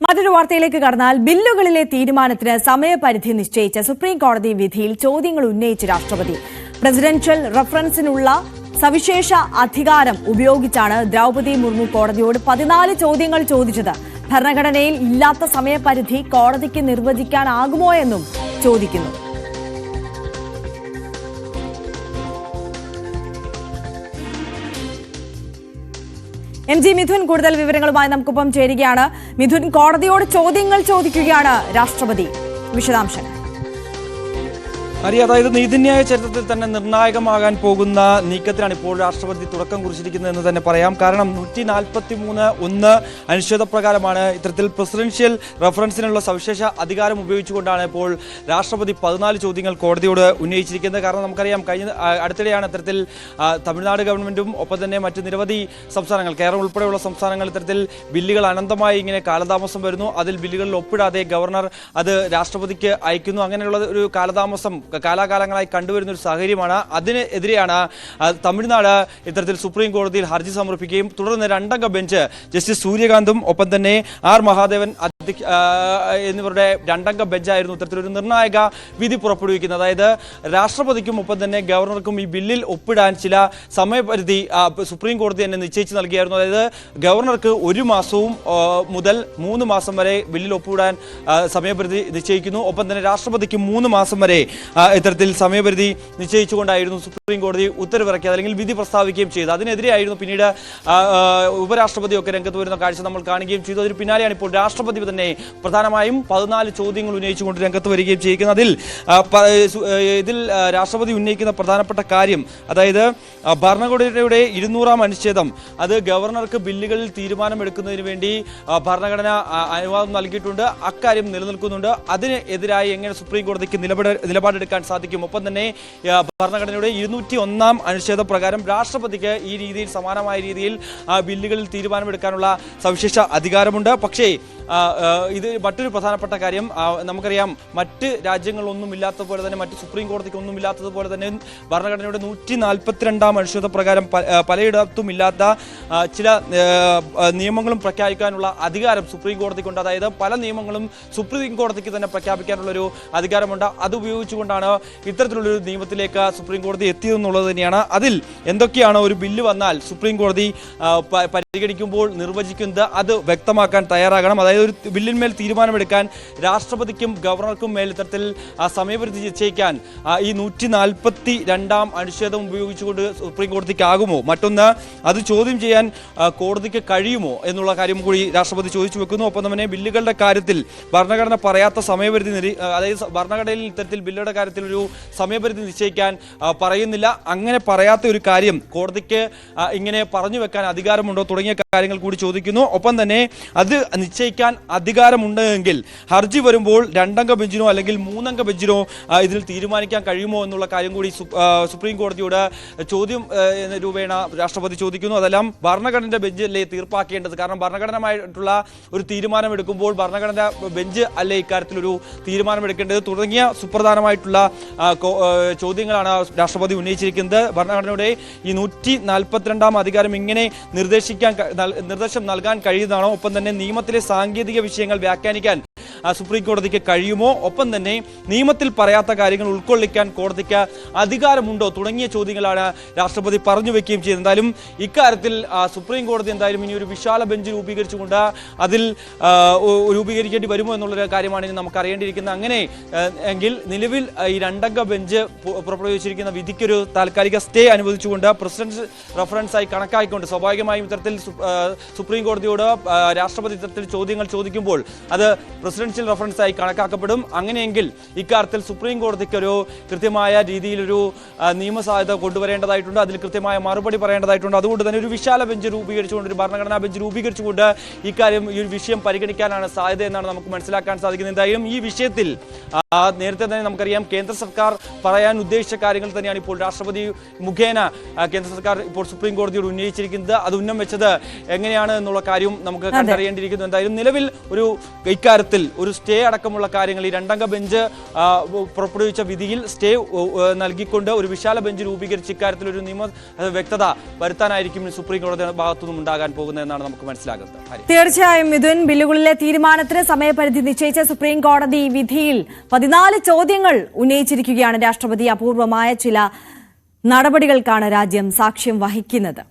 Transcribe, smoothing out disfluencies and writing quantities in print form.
മറ്റൊരു വാർത്തയിലേക്ക് കടന്നാൽ ബില്ലുകളിലെ തീരുമാനത്തിന് സമയപരിധി നിശ്ചയിച്ച സുപ്രീം കോടതി വിധിയിൽ ചോദ്യങ്ങൾ ഉന്നയിച്ച് രാഷ്ട്രപതി. പ്രസിഡൻഷ്യൽ റഫറൻസിനുള്ള സവിശേഷ അധികാരം ഉപയോഗിച്ചാണ് ദ്രൗപദി മുർമു കോടതിയോട് 14 ചോദ്യങ്ങൾ ചോദിച്ചത്. ഭരണഘടനയിൽ ഇല്ലാത്ത സമയപരിധി കോടതിക്ക് നിർവചിക്കാനാകുമോ എന്നും ചോദിക്കുന്നു. MG മിഥുൻ കൂടുതൽ വിവരങ്ങളുമായി നമുക്കൊപ്പം ചേരുകയാണ്. മിഥുൻ, കോടതിയോട് ചോദ്യങ്ങൾ ചോദിക്കുകയാണ് രാഷ്ട്രപതി. വിശദാംശങ്ങൾ. അതായത് നീതിന്യായ ചരിത്രത്തിൽ തന്നെ നിർണായകമാകാൻ പോകുന്ന നീക്കത്തിനാണ് ഇപ്പോൾ രാഷ്ട്രപതി തുടക്കം കുറിച്ചിരിക്കുന്നത് എന്ന് തന്നെ പറയാം. കാരണം 143(1) അനുച്ഛേദപ്രകാരമാണ് ഇത്തരത്തിൽ പ്രസിഡൻഷ്യൽ റഫറൻസിനുള്ള സവിശേഷ അധികാരം ഉപയോഗിച്ചുകൊണ്ടാണ് ഇപ്പോൾ രാഷ്ട്രപതി 14 ചോദ്യങ്ങൾ കോടതിയോട് ഉന്നയിച്ചിരിക്കുന്നത്. കാരണം നമുക്കറിയാം, അടുത്തിടെയാണ് ഇത്തരത്തിൽ തമിഴ്നാട് ഗവൺമെന്റും ഒപ്പം തന്നെ മറ്റ് നിരവധി സംസ്ഥാനങ്ങൾ, കേരളം ഉൾപ്പെടെയുള്ള സംസ്ഥാനങ്ങൾ ഇത്തരത്തിൽ ബില്ലുകൾ അനന്തമായി ഇങ്ങനെ കാലതാമസം വരുന്നു. അതിൽ ബില്ലുകളിൽ ഒപ്പിടാതെ ഗവർണർ അത് രാഷ്ട്രപതിക്ക് അയക്കുന്നു. അങ്ങനെയുള്ള ഒരു കാലതാമസം കാലാകാലങ്ങളായി കണ്ടുവരുന്ന ഒരു സാഹചര്യമാണ്. അതിനെതിരെയാണ് തമിഴ്നാട് ഇത്തരത്തിൽ സുപ്രീം കോടതിയിൽ ഹർജി സമർപ്പിക്കുകയും തുടർന്ന് 2 അംഗ ബെഞ്ച് ജസ്റ്റിസ് സൂര്യകാന്തും ഒപ്പം തന്നെ R മഹാദേവൻ എന്നിവരുടെ 2 അംഗ ബെഞ്ചായിരുന്നു ഇത്തരത്തിലൊരു നിർണായക വിധി പുറപ്പെടുവിക്കുന്നത്. അതായത് രാഷ്ട്രപതിക്കും ഒപ്പം തന്നെ ഗവർണർക്കും ഈ ബില്ലിൽ ഒപ്പിടാൻ ചില സമയപരിധി സുപ്രീം കോടതി തന്നെ നിശ്ചയിച്ച് നൽകിയായിരുന്നു. അതായത് ഗവർണർക്ക് 1 മാസവും മുതൽ 3 മാസം വരെ ബില്ലിൽ ഒപ്പിടാൻ സമയപരിധി നിശ്ചയിക്കുന്നു. ഒപ്പം തന്നെ രാഷ്ട്രപതിക്ക് 3 മാസം വരെ ഇത്തരത്തിൽ സമയപരിധി നിശ്ചയിച്ചുകൊണ്ടായിരുന്നു സുപ്രീം കോടതി ഉത്തരവിറക്കിയത്, അല്ലെങ്കിൽ വിധി പ്രസ്താവിക്കുകയും ചെയ്തത്. അതിനെതിരെയായിരുന്നു പിന്നീട് ഉപരാഷ്ട്രപതിയൊക്കെ രംഗത്ത് വരുന്ന കാഴ്ച നമ്മൾ കാണുകയും ചെയ്തു. അതിന് പിന്നാലെയാണ് ഇപ്പോൾ രാഷ്ട്രപതി തന്നെ പ്രധാനമായും 14 ചോദ്യങ്ങൾ ഉന്നയിച്ചുകൊണ്ട് രംഗത്ത് വരികയും ചെയ്യുന്നത്. ഇതിൽ രാഷ്ട്രപതി ഉന്നയിക്കുന്ന പ്രധാനപ്പെട്ട കാര്യം, അതായത് ഭരണഘടനയുടെ 200-ാം അനുച്ഛേദം അത് ഗവർണർക്ക് ബില്ലുകളിൽ തീരുമാനമെടുക്കുന്നതിന് വേണ്ടി ഭരണഘടന അനുവാദം നൽകിയിട്ടുണ്ട്. അക്കാര്യം നിലനിൽക്കുന്നുണ്ട്. അതിന് എതിരായി എങ്ങനെ സുപ്രീം കോടതിക്ക് നിലപാടെടുക്കാൻ സാധിക്കും? ഒപ്പം തന്നെ ഭരണഘടനയുടെ 201-ാം അനുച്ഛേദ പ്രകാരം രാഷ്ട്രപതിക്ക് ഈ രീതിയിൽ സമാനമായ രീതിയിൽ ബില്ലുകളിൽ തീരുമാനമെടുക്കാനുള്ള സവിശേഷ അധികാരമുണ്ട്. പക്ഷേ ഇത് മറ്റൊരു പ്രധാനപ്പെട്ട കാര്യം, നമുക്കറിയാം, മറ്റ് രാജ്യങ്ങളൊന്നും ഇല്ലാത്ത പോലെ തന്നെ, മറ്റ് സുപ്രീം കോടതിക്കൊന്നും ഇല്ലാത്തതുപോലെ തന്നെ ഭരണഘടനയുടെ 142-ാം അനുച്ഛേദ പ്രകാരം പലയിടത്തും ഇല്ലാത്ത ചില നിയമങ്ങളും പ്രഖ്യാപിക്കാനുള്ള അധികാരം സുപ്രീം കോടതിക്കുണ്ട്. അതായത് പല നിയമങ്ങളും സുപ്രീം കോടതിക്ക് തന്നെ പ്രഖ്യാപിക്കാനുള്ളൊരു അധികാരമുണ്ട്. അത് ഉപയോഗിച്ചുകൊണ്ടാണ് ഇത്തരത്തിലുള്ളൊരു നിയമത്തിലേക്ക് സുപ്രീം കോടതി എത്തിയതെന്നുള്ളത് തന്നെയാണ്. അതിൽ എന്തൊക്കെയാണ് ഒരു ബില്ല് വന്നാൽ സുപ്രീം കോടതി പരിഗണിക്കുമ്പോൾ നിർവചിക്കുന്നത് അത് വ്യക്തമാക്കാൻ തയ്യാറാകണം. അതായത് ഒരു ബില്ലിന്മേൽ തീരുമാനമെടുക്കാൻ രാഷ്ട്രപതിക്കും ഗവർണർക്കും മേൽ ഇത്തരത്തിൽ സമയപരിധി നിശ്ചയിക്കാൻ ഈ 142-ാം അനുച്ഛേദം ഉപയോഗിച്ചുകൊണ്ട് സുപ്രീം കോടതിക്കാകുമോ? മറ്റൊന്ന്, അത് ചോദ്യം ചെയ്യാൻ കോടതിക്ക് കഴിയുമോ എന്നുള്ള കാര്യം കൂടി രാഷ്ട്രപതി ചോദിച്ചു വെക്കുന്നു. ഒപ്പം തന്നെ ബില്ലുകളുടെ കാര്യത്തിൽ ഭരണഘടന പറയാത്ത സമയപരിധി, അതായത് ഭരണഘടനയിൽ ഇത്തരത്തിൽ ബില്ലുകളുടെ കാര്യത്തിൽ ഒരു സമയപരിധി നിശ്ചയിക്കാൻ പറയുന്നില്ല. അങ്ങനെ പറയാത്ത ഒരു കാര്യം കോടതിക്ക് ഇങ്ങനെ പറഞ്ഞു വെക്കാൻ അധികാരമുണ്ടോ തുടങ്ങിയ കാര്യങ്ങൾ കൂടി ചോദിക്കുന്നു. ഒപ്പം തന്നെ അത് നിശ്ചയിക്കാൻ അധികാരമുണ്ടെങ്കിൽ ഹർജി വരുമ്പോൾ 2 അംഗ ബെഞ്ചിനോ അല്ലെങ്കിൽ 3 അംഗ ബെഞ്ചിനോ ഇതിൽ തീരുമാനിക്കാൻ കഴിയുമോ എന്നുള്ള കാര്യം കൂടി സുപ്രീം കോടതിയോട് ചോദ്യം രൂപേണ രാഷ്ട്രപതി ചോദിക്കുന്നു. അതെല്ലാം ഭരണഘടനയുടെ ബെഞ്ചല്ലേ തീർപ്പാക്കേണ്ടത്. കാരണം ഭരണഘടനമായിട്ടുള്ള ഒരു തീരുമാനമെടുക്കുമ്പോൾ ഭരണഘടന ബെഞ്ച് അല്ലേ ഇക്കാര്യത്തിൽ ഒരു തീരുമാനമെടുക്കേണ്ടത് തുടങ്ങിയ സുപ്രധാനമായിട്ടുള്ള ചോദ്യങ്ങളാണ് രാഷ്ട്രപതി ഉന്നയിച്ചിരിക്കുന്നത്. ഭരണഘടനയുടെ ഈ 142-ാം അധികാരം ഇങ്ങനെ നിർദ്ദേശം നൽകാൻ കഴിയുന്നതാണോ? ഒപ്പം തന്നെ നിയമത്തിലെ സാങ്കേതിക വിഷയങ്ങൾ വ്യാഖ്യാനിക്കാൻ സുപ്രീം കോടതിക്ക് കഴിയുമോ? ഒപ്പം തന്നെ നിയമത്തിൽ പറയാത്ത കാര്യങ്ങൾ ഉൾക്കൊള്ളിക്കാൻ കോടതിക്ക് അധികാരമുണ്ടോ തുടങ്ങിയ ചോദ്യങ്ങളാണ് രാഷ്ട്രപതി പറഞ്ഞു വെക്കുകയും ചെയ്തത്. എന്തായാലും ഇക്കാര്യത്തിൽ സുപ്രീം കോടതി എന്തായാലും ഇനി ഒരു വിശാല ബെഞ്ച് രൂപീകരിച്ചുകൊണ്ട് അതിൽ രൂപീകരിക്കേണ്ടി വരുമോ എന്നുള്ളൊരു കാര്യമാണ് ഇനി നമുക്ക് അറിയേണ്ടിയിരിക്കുന്നത്. അങ്ങനെ എങ്കിൽ നിലവിൽ ഈ 2 അംഗ ബെഞ്ച് പുറപ്പെടുവിച്ചിരിക്കുന്ന വിധിക്കൊരു താൽക്കാലിക സ്റ്റേ അനുവദിച്ചുകൊണ്ട് പ്രസിഡന്റ് റഫറൻസായി കണക്കാക്കിക്കൊണ്ട് സ്വാഭാവികമായും ഇത്തരത്തിൽ സുപ്രീം കോടതിയോട് രാഷ്ട്രപതി ഇത്തരത്തിൽ ചോദ്യങ്ങൾ ചോദിക്കുമ്പോൾ അത് പ്രസിഡൻഷ്യൽ റഫറൻസായി കണക്കാക്കപ്പെടും. അങ്ങനെയെങ്കിൽ ഇക്കാര്യത്തിൽ സുപ്രീം കോടതിക്ക് ഒരു കൃത്യമായ രീതിയിലൊരു നിയമസാധ്യത കൊണ്ടുവരേണ്ടതായിട്ടുണ്ട്. അതിൽ കൃത്യമായ മറുപടി പറയേണ്ടതായിട്ടുണ്ട്. അതുകൊണ്ട് തന്നെ ഒരു വിശാല ബെഞ്ച് രൂപീകരിച്ചുകൊണ്ട്, ഒരു ഭരണഘടനാ ബെഞ്ച് രൂപീകരിച്ചുകൊണ്ട് ഇക്കാര്യം, ഈ ഒരു വിഷയം പരിഗണിക്കാനാണ് സാധ്യത എന്നാണ് നമുക്ക് മനസ്സിലാക്കാൻ സാധിക്കുന്നത്. എന്തായാലും ഈ വിഷയത്തിൽ നേരത്തെ തന്നെ നമുക്കറിയാം, കേന്ദ്ര സർക്കാർ പറയാൻ ഉദ്ദേശിച്ച കാര്യങ്ങൾ തന്നെയാണ് ഇപ്പോൾ രാഷ്ട്രപതി മുഖേന കേന്ദ്ര സർക്കാർ ഇപ്പോൾ സുപ്രീം കോടതിയോട് ഉന്നയിച്ചിരിക്കുന്നത്. അത് ഉന്നം വെച്ചത് എങ്ങനെയാണ് എന്നുള്ള കാര്യം നമുക്ക് കണ്ടറിയേണ്ടിയിരിക്കുന്നു. എന്തായാലും നിലവിൽ ഇക്കാര്യത്തിൽ ഒരു സ്റ്റേ അടക്കമുള്ള കാര്യങ്ങൾ ഈ രണ്ടംഗ ബെഞ്ച് പുറപ്പെടുവിച്ച വിധിയിൽ സ്റ്റേ നൽകിക്കൊണ്ട് ഒരു വിശാല ബെഞ്ച് രൂപീകരിച്ച് ഇക്കാര്യത്തിൽ ഒരു നിയമ വ്യക്തത വരുത്താനായിരിക്കും സുപ്രീം കോടതിയുടെ ഭാഗത്തുനിന്നും ഉണ്ടാകാൻ പോകുന്നതെന്നാണ് നമുക്ക് മനസ്സിലാകുന്നത്. തീർച്ചയായും മിഥുൻ, ബില്ലുകളിലെ തീരുമാനത്തിന് സമയപരിധി നിശ്ചയിച്ച സുപ്രീം കോടതി വിധിയിൽ 14 ചോദ്യങ്ങൾ ഉന്നയിച്ചിരിക്കുകയാണ് രാഷ്ട്രപതി. അപൂർവമായ ചില നടപടികൾക്കാണ് രാജ്യം സാക്ഷ്യം വഹിക്കുന്നത്.